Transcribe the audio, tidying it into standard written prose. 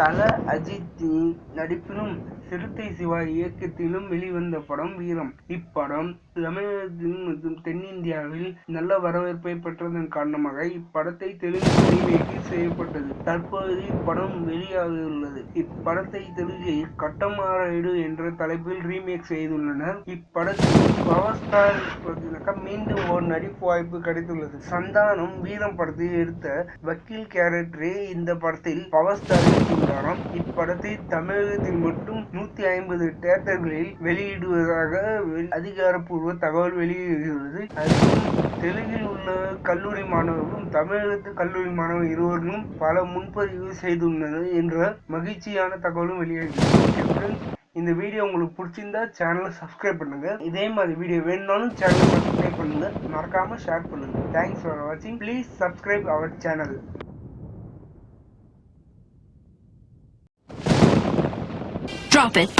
தல அஜித் நடிப்பிலும் சிறுத்தை சிவா இயக்கத்திலும் வெளிவந்த படம் வீரம். இப்படம் தமிழகத்தில் மற்றும் தென்னிந்தியாவில் நல்ல வரவேற்பை பெற்றதன் காரணமாக இப்படத்தை தெலுங்கில் ரீமேக் செய்யப்பட்டது. தற்போது இப்படம் வெளியாகியுள்ளது. இப்படத்தை தெலுங்கில் கட்டமாராயுடு என்ற தலைப்பில் ரீமேக் செய்துள்ளனர். இப்படத்தில் பவர் ஸ்டார் மீண்டும் ஒரு நடிப்பு வாய்ப்பு கிடைத்துள்ளது. சந்தானம் வீரம் படத்தில் எடுத்த வக்கீல் கேரக்டரே இந்த படத்தில் பவர் ஸ்டார் எடுத்துள்ளாராம். இப்படத்தை தமிழகத்தில் மட்டும் 150 தியேட்டர்களில் வெளியிடுவதாக அதிகாரப்பூர்வ தகவல் வெளியிடுகிறது. தெலுங்கில் உள்ள கல்லூரி மாணவர்களும் தமிழகத்து கல்லூரி மாணவர் இருவரும் பல முன்பதிவு செய்துள்ளனர் என்ற மகிழ்ச்சியான தகவலும் வெளியாகிறது. இந்த வீடியோ உங்களுக்கு பிடிச்சிருந்தா சேனலை சப்ஸ்கிரைப் பண்ணுங்க. இதே மாதிரி வீடியோ வேணும்னாலும் சேனலை சப்ஸ்கிரைப் பண்ணுங்க. மறக்காம ஷேர் பண்ணுங்க. தேங்க்ஸ் ஃபார் வாட்சிங். Please subscribe our channel. Drop it.